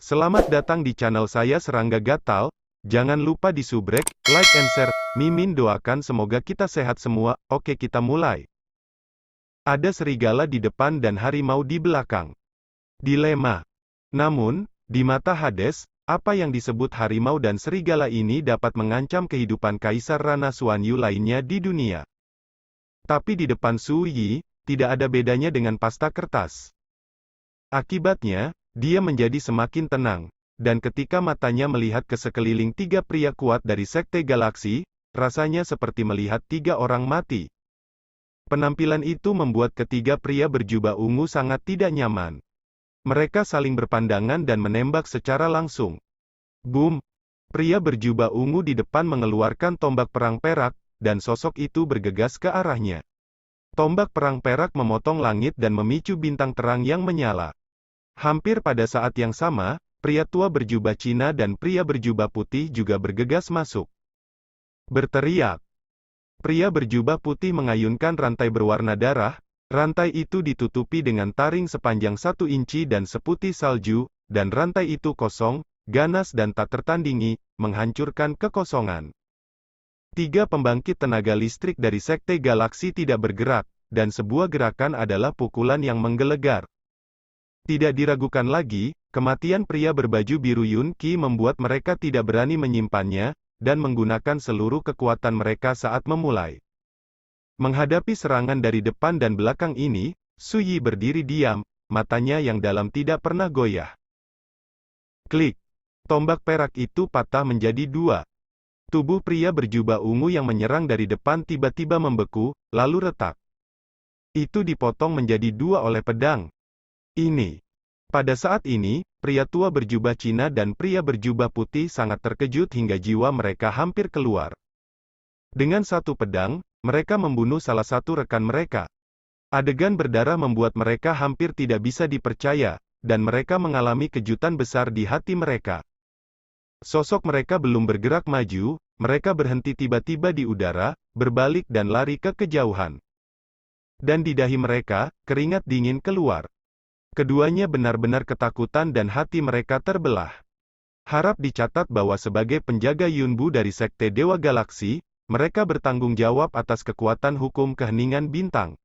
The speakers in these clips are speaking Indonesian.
Selamat datang di channel saya Serangga Gatal. Jangan lupa di subrek, like and share. Mimin doakan semoga kita sehat semua. Oke, kita mulai. Ada serigala di depan dan harimau di belakang. Dilema. Namun, di mata Hades, apa yang disebut harimau dan serigala ini dapat mengancam kehidupan Kaisar Rana Xuanyu lainnya di dunia. Tapi di depan Su Yi, tidak ada bedanya dengan pasta kertas. Akibatnya, dia menjadi semakin tenang, dan ketika matanya melihat ke sekeliling tiga pria kuat dari Sekte Galaksi, rasanya seperti melihat tiga orang mati. Penampilan itu membuat ketiga pria berjubah ungu sangat tidak nyaman. Mereka saling berpandangan dan menembak secara langsung. Boom! Pria berjubah ungu di depan mengeluarkan tombak perang perak, dan sosok itu bergegas ke arahnya. Tombak perang perak memotong langit dan memicu bintang terang yang menyala. Hampir pada saat yang sama, pria tua berjubah Cina dan pria berjubah putih juga bergegas masuk. Berteriak. Pria berjubah putih mengayunkan rantai berwarna darah. Rantai itu ditutupi dengan taring sepanjang 1 inci dan seputih salju, dan rantai itu kosong, ganas dan tak tertandingi, menghancurkan kekosongan. Tiga pembangkit tenaga listrik dari Sekte Galaksi tidak bergerak, dan sebuah gerakan adalah pukulan yang menggelegar. Tidak diragukan lagi, kematian pria berbaju biru Yun Qi membuat mereka tidak berani menyimpannya, dan menggunakan seluruh kekuatan mereka saat memulai. Menghadapi serangan dari depan dan belakang ini, Su Yi berdiri diam, matanya yang dalam tidak pernah goyah. Klik! Tombak perak itu patah menjadi dua. Tubuh pria berjubah ungu yang menyerang dari depan tiba-tiba membeku, lalu retak. Itu dipotong menjadi dua oleh pedang. Ini. Pada saat ini, pria tua berjubah Cina dan pria berjubah putih sangat terkejut hingga jiwa mereka hampir keluar. Dengan satu pedang, mereka membunuh salah satu rekan mereka. Adegan berdarah membuat mereka hampir tidak bisa dipercaya, dan mereka mengalami kejutan besar di hati mereka. Sosok mereka belum bergerak maju, mereka berhenti tiba-tiba di udara, berbalik dan lari ke kejauhan. Dan di dahi mereka, keringat dingin keluar. Keduanya benar-benar ketakutan dan hati mereka terbelah. Harap dicatat bahwa sebagai penjaga Yunbu dari Sekte Dewa Galaksi, mereka bertanggung jawab atas kekuatan hukum keheningan bintang.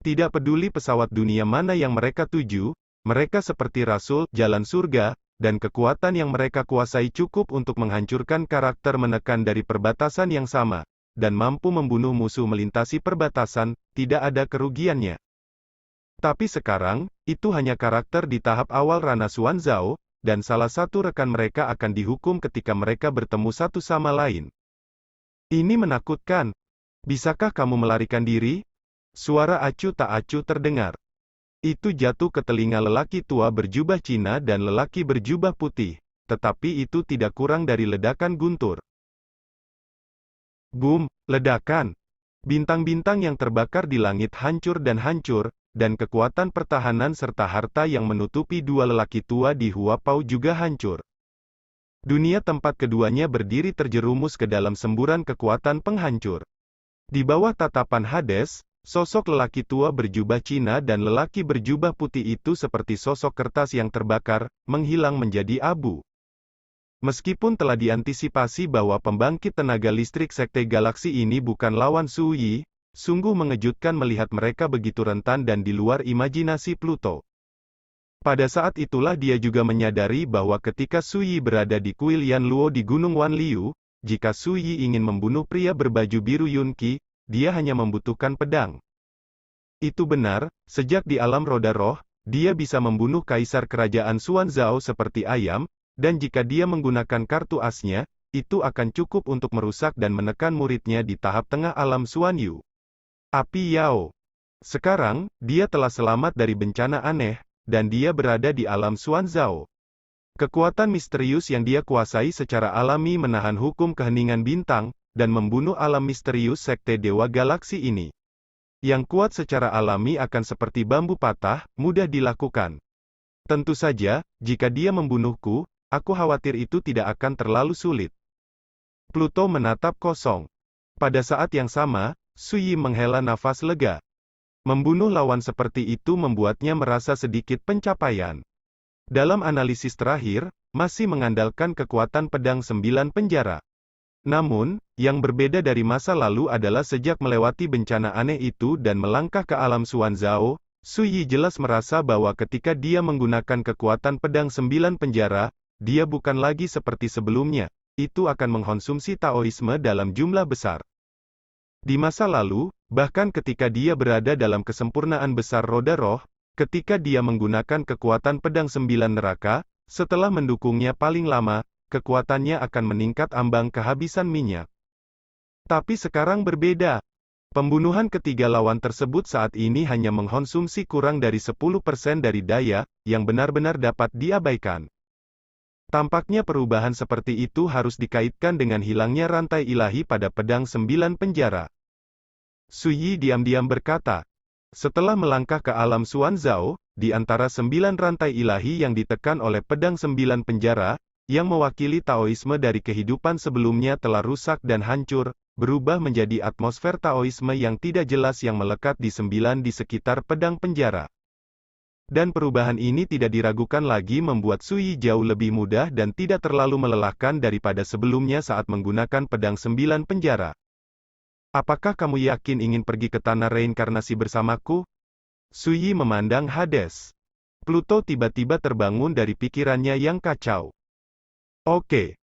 Tidak peduli pesawat dunia mana yang mereka tuju, mereka seperti Rasul, jalan surga, dan kekuatan yang mereka kuasai cukup untuk menghancurkan karakter menekan dari perbatasan yang sama, dan mampu membunuh musuh melintasi perbatasan, tidak ada kerugiannya. Tapi sekarang, itu hanya karakter di tahap awal Rana Xuanzhao, dan salah satu rekan mereka akan dihukum ketika mereka bertemu satu sama lain. Ini menakutkan. Bisakah kamu melarikan diri? Suara acuh tak acuh terdengar. Itu jatuh ke telinga lelaki tua berjubah Cina dan lelaki berjubah putih, tetapi itu tidak kurang dari ledakan guntur. Boom, ledakan. Bintang-bintang yang terbakar di langit hancur, dan kekuatan pertahanan serta harta yang menutupi dua lelaki tua di Huapao juga hancur. Dunia tempat keduanya berdiri terjerumus ke dalam semburan kekuatan penghancur. Di bawah tatapan Hades, sosok lelaki tua berjubah Cina dan lelaki berjubah putih itu seperti sosok kertas yang terbakar, menghilang menjadi abu. Meskipun telah diantisipasi bahwa pembangkit tenaga listrik Sekte Galaksi ini bukan lawan Su Yi, sungguh mengejutkan melihat mereka begitu rentan dan di luar imajinasi Pluto. Pada saat itulah dia juga menyadari bahwa ketika Su Yi berada di kuil Yanluo di Gunung Wanliu, jika Su Yi ingin membunuh pria berbaju biru Yun Qi, dia hanya membutuhkan pedang. Itu benar, sejak di alam roda roh, dia bisa membunuh kaisar kerajaan Xuanzhao seperti ayam, dan jika dia menggunakan kartu asnya, itu akan cukup untuk merusak dan menekan muridnya di tahap tengah alam Xuanyu. Api Yao. Sekarang, dia telah selamat dari bencana aneh, dan dia berada di alam Xuanzhao. Kekuatan misterius yang dia kuasai secara alami menahan hukum keheningan bintang, dan membunuh alam misterius Sekte Dewa Galaksi ini. Yang kuat secara alami akan seperti bambu patah, mudah dilakukan. Tentu saja, jika dia membunuhku, aku khawatir itu tidak akan terlalu sulit. Pluto menatap kosong. Pada saat yang sama, Su Yi menghela nafas lega. Membunuh lawan seperti itu membuatnya merasa sedikit pencapaian. Dalam analisis terakhir, masih mengandalkan kekuatan pedang 9 penjara. Namun, yang berbeda dari masa lalu adalah sejak melewati bencana aneh itu dan melangkah ke alam Xuanzao, Su Yi jelas merasa bahwa ketika dia menggunakan kekuatan pedang 9 penjara, dia bukan lagi seperti sebelumnya, itu akan mengkonsumsi Taoisme dalam jumlah besar. Di masa lalu, bahkan ketika dia berada dalam kesempurnaan besar roda roh, ketika dia menggunakan kekuatan pedang 9 neraka, setelah mendukungnya paling lama, kekuatannya akan meningkat ambang kehabisan minyak. Tapi sekarang berbeda. Pembunuhan ketiga lawan tersebut saat ini hanya mengkonsumsi kurang dari 10% dari daya, yang benar-benar dapat diabaikan. Tampaknya perubahan seperti itu harus dikaitkan dengan hilangnya rantai ilahi pada pedang 9 penjara. Su Yi diam-diam berkata, setelah melangkah ke alam Xuanzao, di antara 9 rantai ilahi yang ditekan oleh pedang 9 penjara, yang mewakili Taoisme dari kehidupan sebelumnya telah rusak dan hancur, berubah menjadi atmosfer Taoisme yang tidak jelas yang melekat di 9 di sekitar pedang penjara. Dan perubahan ini tidak diragukan lagi membuat Su Yi jauh lebih mudah dan tidak terlalu melelahkan daripada sebelumnya saat menggunakan pedang 9 penjara. Apakah kamu yakin ingin pergi ke tanah reinkarnasi bersamaku? Su Yi memandang Hades. Pluto tiba-tiba terbangun dari pikirannya yang kacau. Oke.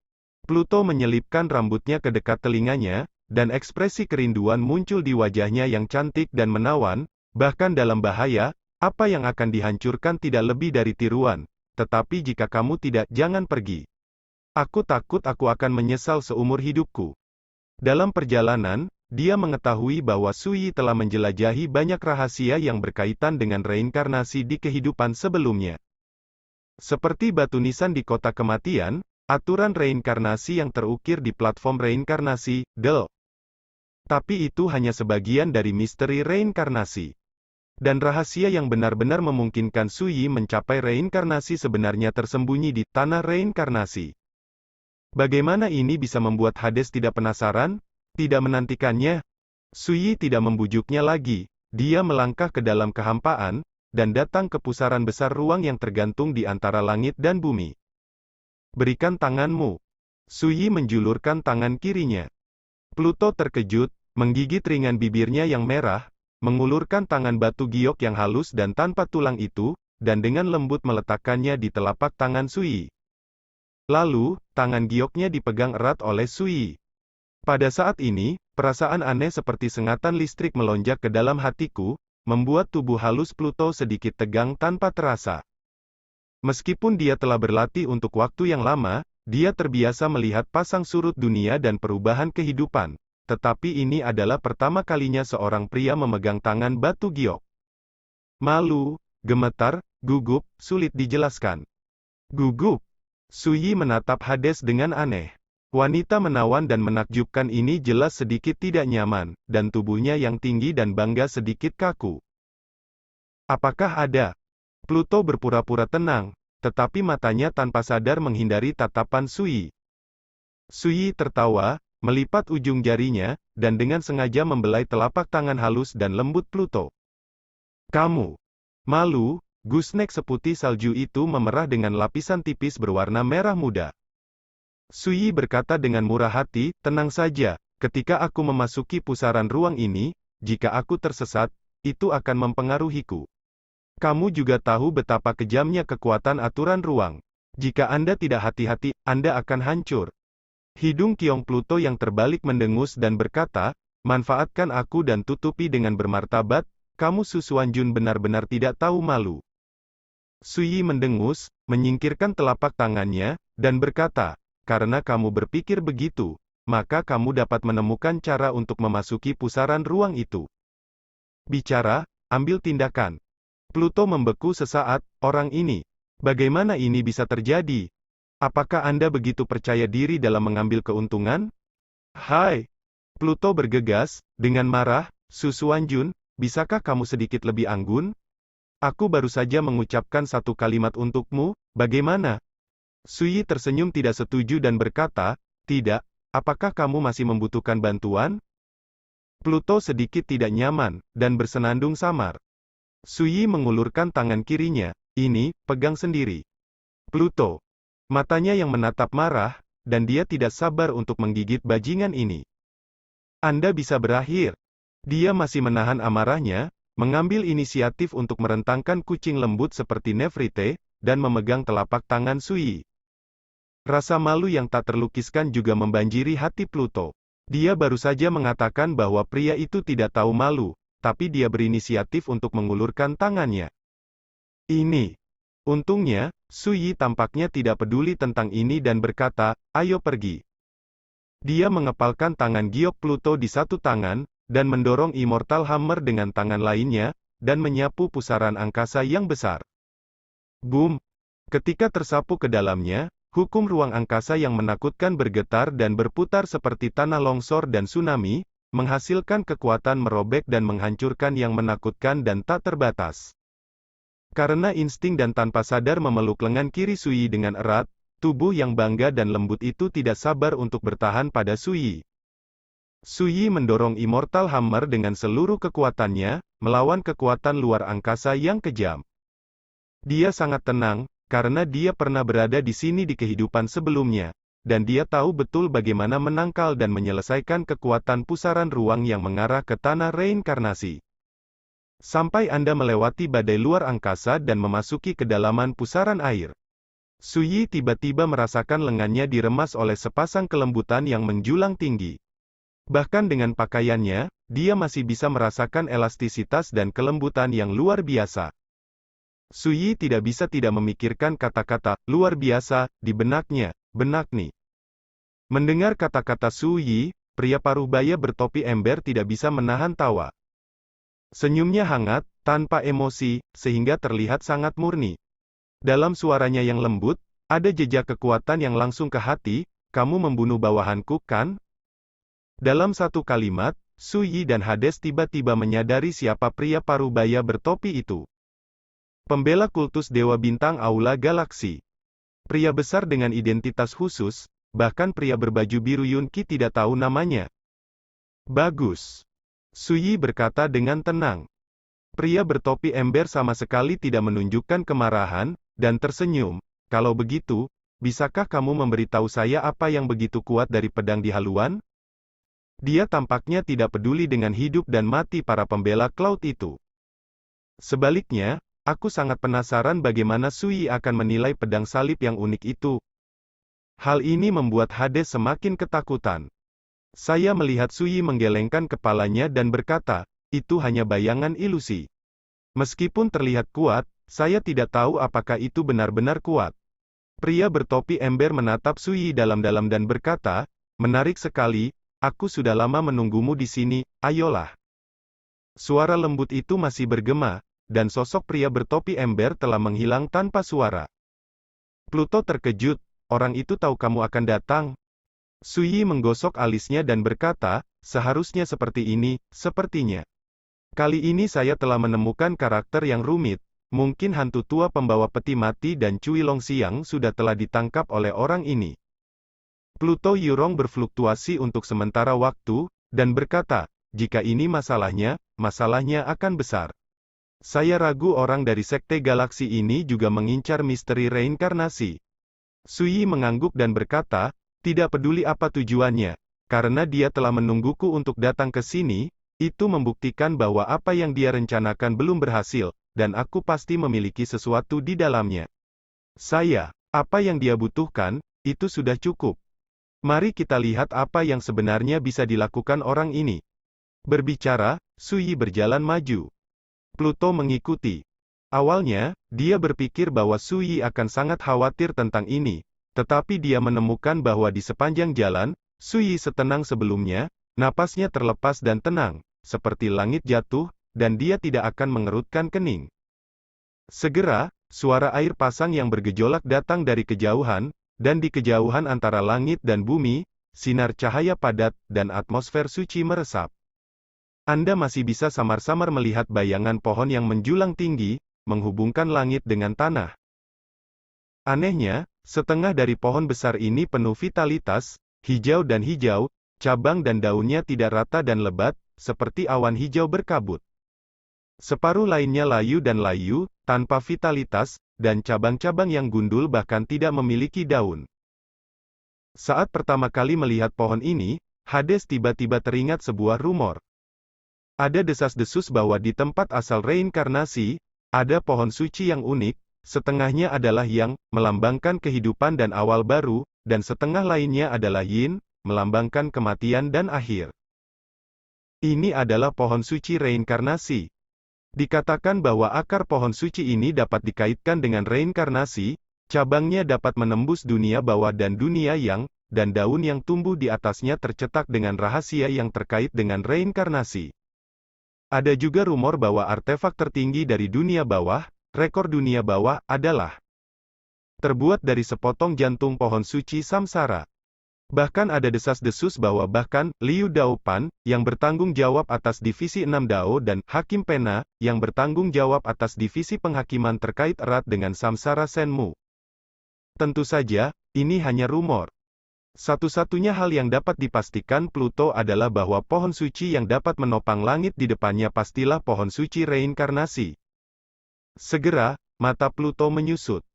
Pluto menyelipkan rambutnya ke dekat telinganya, dan ekspresi kerinduan muncul di wajahnya yang cantik dan menawan, bahkan dalam bahaya, apa yang akan dihancurkan tidak lebih dari tiruan, tetapi jika kamu tidak, jangan pergi. Aku takut aku akan menyesal seumur hidupku. Dalam perjalanan, dia mengetahui bahwa Su Yi telah menjelajahi banyak rahasia yang berkaitan dengan reinkarnasi di kehidupan sebelumnya. Seperti batu nisan di kota kematian, aturan reinkarnasi yang terukir di platform reinkarnasi, DEL. Tapi itu hanya sebagian dari misteri reinkarnasi. Dan rahasia yang benar-benar memungkinkan Su Yi mencapai reinkarnasi sebenarnya tersembunyi di tanah reinkarnasi. Bagaimana ini bisa membuat Hades tidak penasaran? Tidak menantikannya? Su Yi tidak membujuknya lagi. Dia melangkah ke dalam kehampaan, dan datang ke pusaran besar ruang yang tergantung di antara langit dan bumi. Berikan tanganmu. Su Yi menjulurkan tangan kirinya. Pluto terkejut, menggigit ringan bibirnya yang merah, mengulurkan tangan batu giok yang halus dan tanpa tulang itu, dan dengan lembut meletakkannya di telapak tangan Su Yi. Lalu, tangan gioknya dipegang erat oleh Su Yi. Pada saat ini, perasaan aneh seperti sengatan listrik melonjak ke dalam hatiku, membuat tubuh halus Pluto sedikit tegang tanpa terasa. Meskipun dia telah berlatih untuk waktu yang lama, dia terbiasa melihat pasang surut dunia dan perubahan kehidupan. Tetapi ini adalah pertama kalinya seorang pria memegang tangan batu giok. Malu, gemetar, gugup, sulit dijelaskan. Gugup. Su Yi menatap Hades dengan aneh. Wanita menawan dan menakjubkan ini jelas sedikit tidak nyaman, dan tubuhnya yang tinggi dan bangga sedikit kaku. Apakah ada? Pluto berpura-pura tenang, tetapi matanya tanpa sadar menghindari tatapan Su Yi. Su Yi tertawa, melipat ujung jarinya, dan dengan sengaja membelai telapak tangan halus dan lembut Pluto. Kamu malu? Gooseneck seputih salju itu memerah dengan lapisan tipis berwarna merah muda. Su Yi berkata dengan murah hati, tenang saja, ketika aku memasuki pusaran ruang ini, jika aku tersesat, itu akan mempengaruhiku. Kamu juga tahu betapa kejamnya kekuatan aturan ruang. Jika Anda tidak hati-hati, Anda akan hancur. Hidung Kiong Pluto yang terbalik mendengus dan berkata, manfaatkan aku dan tutupi dengan bermartabat, kamu Su Xuanjun benar-benar tidak tahu malu. Su Yi mendengus, menyingkirkan telapak tangannya, dan berkata, karena kamu berpikir begitu, maka kamu dapat menemukan cara untuk memasuki pusaran ruang itu. Bicara, ambil tindakan. Pluto membeku sesaat, orang ini. Bagaimana ini bisa terjadi? Apakah Anda begitu percaya diri dalam mengambil keuntungan? Hai! Pluto bergegas, dengan marah, Su Xuanjun, bisakah kamu sedikit lebih anggun? Aku baru saja mengucapkan satu kalimat untukmu, bagaimana? Su Yi tersenyum tidak setuju dan berkata, tidak, apakah kamu masih membutuhkan bantuan? Pluto sedikit tidak nyaman, dan bersenandung samar. Su Yi mengulurkan tangan kirinya, ini, pegang sendiri. Pluto. Matanya yang menatap marah, dan dia tidak sabar untuk menggigit bajingan ini. Anda bisa berakhir. Dia masih menahan amarahnya, mengambil inisiatif untuk merentangkan kucing lembut seperti Nefrite, dan memegang telapak tangan Sui. Rasa malu yang tak terlukiskan juga membanjiri hati Pluto. Dia baru saja mengatakan bahwa pria itu tidak tahu malu, tapi dia berinisiatif untuk mengulurkan tangannya. Ini. Untungnya, Sui tampaknya tidak peduli tentang ini dan berkata, ayo pergi. Dia mengepalkan tangan giok Pluto di satu tangan, dan mendorong Immortal Hammer dengan tangan lainnya, dan menyapu pusaran angkasa yang besar. Boom! Ketika tersapu ke dalamnya, hukum ruang angkasa yang menakutkan bergetar dan berputar seperti tanah longsor dan tsunami, menghasilkan kekuatan merobek dan menghancurkan yang menakutkan dan tak terbatas. Karena insting dan tanpa sadar memeluk lengan kiri Sui dengan erat, tubuh yang bangga dan lembut itu tidak sabar untuk bertahan pada Sui. Sui mendorong Immortal Hammer dengan seluruh kekuatannya, melawan kekuatan luar angkasa yang kejam. Dia sangat tenang, karena dia pernah berada di sini di kehidupan sebelumnya, dan dia tahu betul bagaimana menangkal dan menyelesaikan kekuatan pusaran ruang yang mengarah ke tanah reinkarnasi. Sampai Anda melewati badai luar angkasa dan memasuki kedalaman pusaran air. Sui tiba-tiba merasakan lengannya diremas oleh sepasang kelembutan yang menjulang tinggi. Bahkan dengan pakaiannya, dia masih bisa merasakan elastisitas dan kelembutan yang luar biasa. Sui tidak bisa tidak memikirkan kata-kata luar biasa di benaknya, benak nih. Mendengar kata-kata Sui, pria parubaya bertopi ember tidak bisa menahan tawa. Senyumnya hangat, tanpa emosi, sehingga terlihat sangat murni. Dalam suaranya yang lembut, ada jejak kekuatan yang langsung ke hati, kamu membunuh bawahanku, kan? Dalam satu kalimat, Sui dan Hades tiba-tiba menyadari siapa pria parubaya bertopi itu. Pembela kultus Dewa Bintang Aula Galaksi. Pria besar dengan identitas khusus, bahkan pria berbaju biru Yunki tidak tahu namanya. Bagus. Sui berkata dengan tenang. Pria bertopi ember sama sekali tidak menunjukkan kemarahan, dan tersenyum. Kalau begitu, bisakah kamu memberitahu saya apa yang begitu kuat dari pedang di haluan? Dia tampaknya tidak peduli dengan hidup dan mati para pembela Cloud itu. Sebaliknya, aku sangat penasaran bagaimana Sui akan menilai pedang salib yang unik itu. Hal ini membuat Hades semakin ketakutan. Saya melihat Sui menggelengkan kepalanya dan berkata, itu hanya bayangan ilusi. Meskipun terlihat kuat, saya tidak tahu apakah itu benar-benar kuat. Pria bertopi ember menatap Sui dalam-dalam dan berkata, menarik sekali, aku sudah lama menunggumu di sini, ayolah. Suara lembut itu masih bergema, dan sosok pria bertopi ember telah menghilang tanpa suara. Pluto terkejut, orang itu tahu kamu akan datang. Sui menggosok alisnya dan berkata, seharusnya seperti ini, sepertinya. Kali ini saya telah menemukan karakter yang rumit, mungkin hantu tua pembawa peti mati dan Cui Longxiang sudah telah ditangkap oleh orang ini. Pluto Yurong berfluktuasi untuk sementara waktu, dan berkata, jika ini masalahnya akan besar. Saya ragu orang dari sekte galaksi ini juga mengincar misteri reinkarnasi. Sui mengangguk dan berkata, tidak peduli apa tujuannya, karena dia telah menungguku untuk datang ke sini, itu membuktikan bahwa apa yang dia rencanakan belum berhasil, dan aku pasti memiliki sesuatu di dalamnya. Apa yang dia butuhkan, itu sudah cukup. Mari kita lihat apa yang sebenarnya bisa dilakukan orang ini. Berbicara, Sui berjalan maju. Pluto mengikuti. Awalnya, dia berpikir bahwa Sui akan sangat khawatir tentang ini, tetapi dia menemukan bahwa di sepanjang jalan, Sui setenang sebelumnya, napasnya terlepas dan tenang, seperti langit jatuh, dan dia tidak akan mengerutkan kening. Segera, suara air pasang yang bergejolak datang dari kejauhan, dan di kejauhan antara langit dan bumi, sinar cahaya padat, dan atmosfer suci meresap. Anda masih bisa samar-samar melihat bayangan pohon yang menjulang tinggi, menghubungkan langit dengan tanah. Anehnya, setengah dari pohon besar ini penuh vitalitas, hijau dan hijau, cabang dan daunnya tidak rata dan lebat, seperti awan hijau berkabut. Separuh lainnya layu dan layu, tanpa vitalitas, dan cabang-cabang yang gundul bahkan tidak memiliki daun. Saat pertama kali melihat pohon ini, Hades tiba-tiba teringat sebuah rumor. Ada desas-desus bahwa di tempat asal reinkarnasi, ada pohon suci yang unik, setengahnya adalah yang melambangkan kehidupan dan awal baru, dan setengah lainnya adalah yin, melambangkan kematian dan akhir. Ini adalah pohon suci reinkarnasi. Dikatakan bahwa akar pohon suci ini dapat dikaitkan dengan reinkarnasi, cabangnya dapat menembus dunia bawah dan dunia yang, dan daun yang tumbuh di atasnya tercetak dengan rahasia yang terkait dengan reinkarnasi. Ada juga rumor bahwa artefak tertinggi dari dunia bawah, rekor dunia bawah, adalah terbuat dari sepotong jantung pohon suci samsara. Bahkan ada desas-desus bahwa bahkan Liu Daopan, yang bertanggung jawab atas divisi 6 Dao dan Hakim Pena, yang bertanggung jawab atas divisi penghakiman terkait erat dengan samsara Senmu. Tentu saja, ini hanya rumor. Satu-satunya hal yang dapat dipastikan Pluto adalah bahwa pohon suci yang dapat menopang langit di depannya pastilah pohon suci reinkarnasi. Segera, mata Pluto menyusut.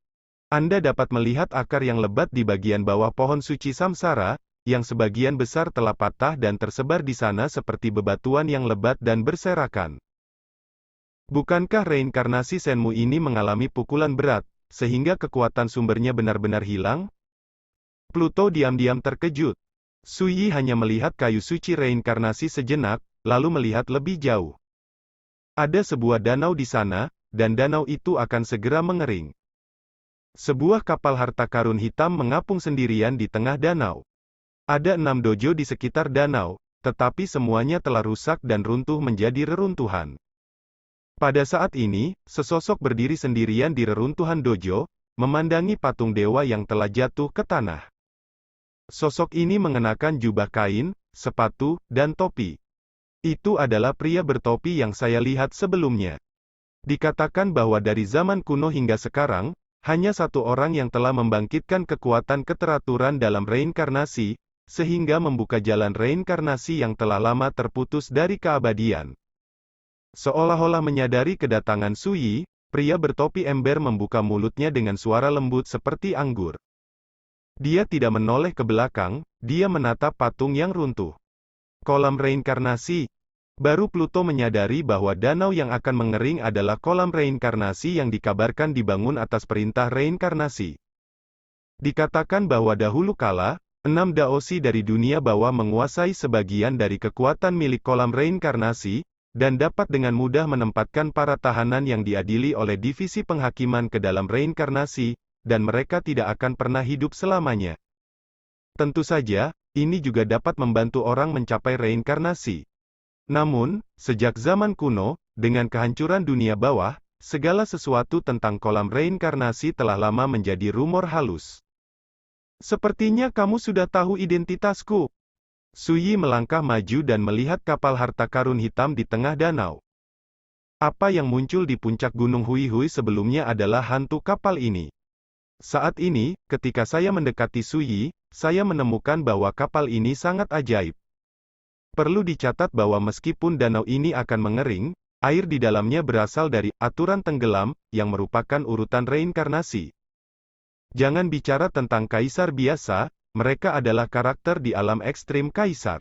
Anda dapat melihat akar yang lebat di bagian bawah pohon suci samsara, yang sebagian besar telah patah dan tersebar di sana seperti bebatuan yang lebat dan berserakan. Bukankah reinkarnasi Senmu ini mengalami pukulan berat, sehingga kekuatan sumbernya benar-benar hilang? Pluto diam-diam terkejut. Suyi hanya melihat kayu suci reinkarnasi sejenak, lalu melihat lebih jauh. Ada sebuah danau di sana, dan danau itu akan segera mengering. Sebuah kapal harta karun hitam mengapung sendirian di tengah danau. Ada 6 dojo di sekitar danau, tetapi semuanya telah rusak dan runtuh menjadi reruntuhan. Pada saat ini, sesosok berdiri sendirian di reruntuhan dojo, memandangi patung dewa yang telah jatuh ke tanah. Sosok ini mengenakan jubah kain, sepatu, dan topi. Itu adalah pria bertopi yang saya lihat sebelumnya. Dikatakan bahwa dari zaman kuno hingga sekarang, hanya satu orang yang telah membangkitkan kekuatan keteraturan dalam reinkarnasi, sehingga membuka jalan reinkarnasi yang telah lama terputus dari keabadian. Seolah-olah menyadari kedatangan Suyi, pria bertopi ember membuka mulutnya dengan suara lembut seperti anggur. Dia tidak menoleh ke belakang, dia menatap patung yang runtuh. Kolam reinkarnasi. Baru Pluto menyadari bahwa danau yang akan mengering adalah kolam reinkarnasi yang dikabarkan dibangun atas perintah reinkarnasi. Dikatakan bahwa dahulu kala, 6 daosi dari dunia bawah menguasai sebagian dari kekuatan milik kolam reinkarnasi, dan dapat dengan mudah menempatkan para tahanan yang diadili oleh divisi penghakiman ke dalam reinkarnasi, dan mereka tidak akan pernah hidup selamanya. Tentu saja, ini juga dapat membantu orang mencapai reinkarnasi. Namun, sejak zaman kuno, dengan kehancuran dunia bawah, segala sesuatu tentang kolam reinkarnasi telah lama menjadi rumor halus. Sepertinya kamu sudah tahu identitasku. Suyi melangkah maju dan melihat kapal harta karun hitam di tengah danau. Apa yang muncul di puncak gunung Hui Hui sebelumnya adalah hantu kapal ini. Saat ini, ketika saya mendekati Suyi, saya menemukan bahwa kapal ini sangat ajaib. Perlu dicatat bahwa meskipun danau ini akan mengering, air di dalamnya berasal dari aturan tenggelam, yang merupakan urutan reinkarnasi. Jangan bicara tentang kaisar biasa, mereka adalah karakter di alam ekstrim kaisar.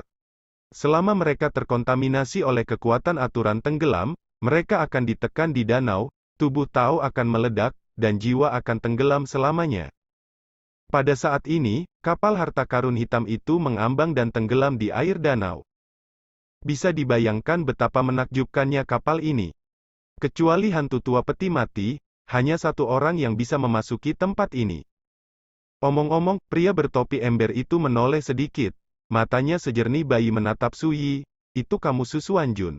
Selama mereka terkontaminasi oleh kekuatan aturan tenggelam, mereka akan ditekan di danau, tubuh Tao akan meledak, dan jiwa akan tenggelam selamanya. Pada saat ini, kapal harta karun hitam itu mengambang dan tenggelam di air danau. Bisa dibayangkan betapa menakjubkannya kapal ini. Kecuali hantu tua peti mati, hanya satu orang yang bisa memasuki tempat ini. Omong-omong, pria bertopi ember itu menoleh sedikit. Matanya sejernih bayi menatap Suyi. Itu kamu Susuan Jun.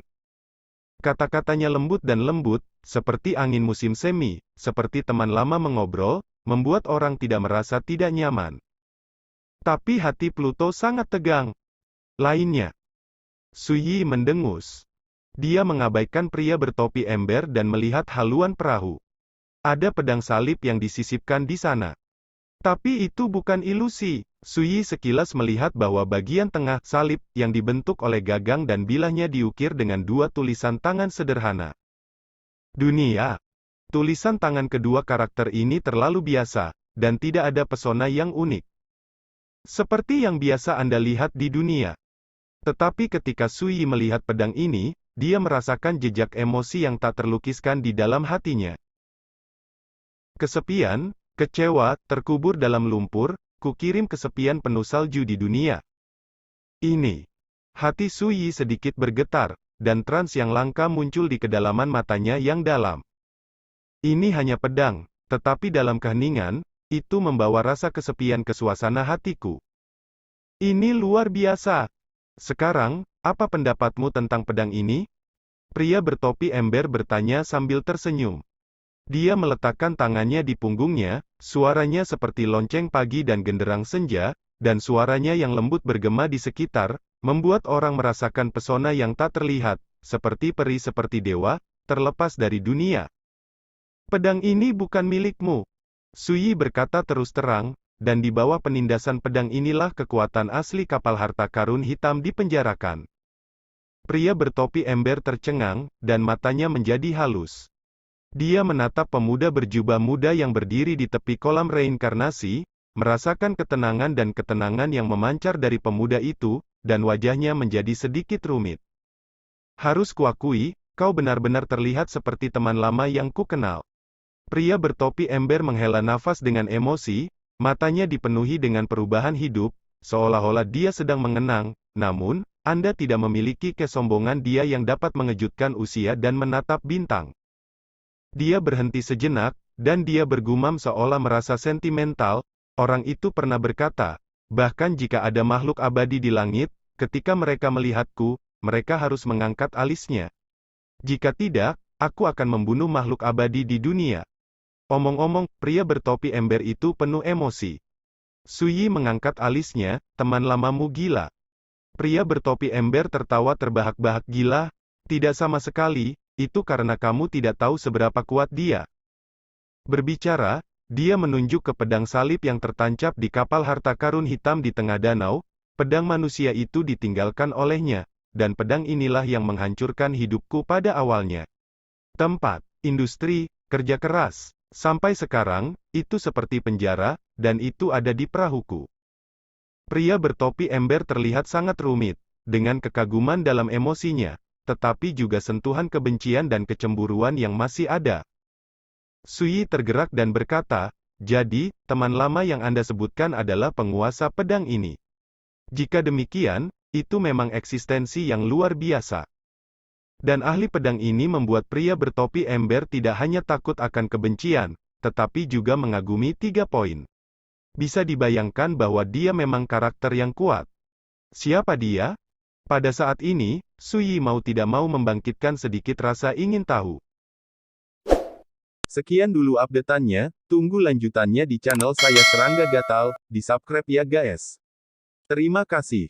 Kata-katanya lembut dan lembut, seperti angin musim semi, seperti teman lama mengobrol, membuat orang tidak merasa tidak nyaman. Tapi hati Pluto sangat tegang. Lainnya, Suyi mendengus. Dia mengabaikan pria bertopi ember dan melihat haluan perahu. Ada pedang salib yang disisipkan di sana. Tapi itu bukan ilusi. Suyi sekilas melihat bahwa bagian tengah salib yang dibentuk oleh gagang dan bilahnya diukir dengan dua tulisan tangan sederhana. Dunia. Tulisan tangan kedua karakter ini terlalu biasa, dan tidak ada pesona yang unik. Seperti yang biasa Anda lihat di dunia. Tetapi ketika Sui melihat pedang ini, dia merasakan jejak emosi yang tak terlukiskan di dalam hatinya. Kesepian, kecewa, terkubur dalam lumpur, kukirim kesepian penuh salju di dunia. Ini. Hati Sui sedikit bergetar, dan trans yang langka muncul di kedalaman matanya yang dalam. Ini hanya pedang, tetapi dalam keheningan, itu membawa rasa kesepian ke suasana hatiku. Ini luar biasa. Sekarang, apa pendapatmu tentang pedang ini? Pria bertopi ember bertanya sambil tersenyum. Dia meletakkan tangannya di punggungnya, suaranya seperti lonceng pagi dan genderang senja, dan suaranya yang lembut bergema di sekitar, membuat orang merasakan pesona yang tak terlihat, seperti peri seperti dewa, terlepas dari dunia. Pedang ini bukan milikmu. Sui berkata terus terang, dan di bawah penindasan pedang inilah kekuatan asli kapal harta karun hitam dipenjarakan. Pria bertopi ember tercengang, dan matanya menjadi halus. Dia menatap pemuda berjubah muda yang berdiri di tepi kolam reinkarnasi, merasakan ketenangan dan ketenangan yang memancar dari pemuda itu, dan wajahnya menjadi sedikit rumit. Harus kuakui, kau benar-benar terlihat seperti teman lama yang kukenal. Pria bertopi ember menghela nafas dengan emosi, matanya dipenuhi dengan perubahan hidup, seolah-olah dia sedang mengenang, namun, Anda tidak memiliki kesombongan dia yang dapat mengejutkan usia dan menatap bintang. Dia berhenti sejenak, dan dia bergumam seolah merasa sentimental, orang itu pernah berkata, bahkan jika ada makhluk abadi di langit, ketika mereka melihatku, mereka harus mengangkat alisnya. Jika tidak, aku akan membunuh makhluk abadi di dunia. Omong-omong, pria bertopi ember itu penuh emosi. Sui mengangkat alisnya, teman lamamu gila. Pria bertopi ember tertawa terbahak-bahak gila, tidak sama sekali, itu karena kamu tidak tahu seberapa kuat dia. Berbicara, dia menunjuk ke pedang salib yang tertancap di kapal harta karun hitam di tengah danau, pedang manusia itu ditinggalkan olehnya, dan pedang inilah yang menghancurkan hidupku pada awalnya. Tempat, industri, kerja keras. Sampai sekarang, itu seperti penjara, dan itu ada di perahuku. Pria bertopi ember terlihat sangat rumit, dengan kekaguman dalam emosinya, tetapi juga sentuhan kebencian dan kecemburuan yang masih ada. Sui tergerak dan berkata, jadi, teman lama yang Anda sebutkan adalah penguasa pedang ini. Jika demikian, itu memang eksistensi yang luar biasa. Dan ahli pedang ini membuat pria bertopi ember tidak hanya takut akan kebencian, tetapi juga mengagumi 3 poin. Bisa dibayangkan bahwa dia memang karakter yang kuat. Siapa dia? Pada saat ini, Sui mau tidak mau membangkitkan sedikit rasa ingin tahu. Sekian dulu update-annya, tunggu lanjutannya di channel saya Serangga Gatal, di subscribe ya guys. Terima kasih.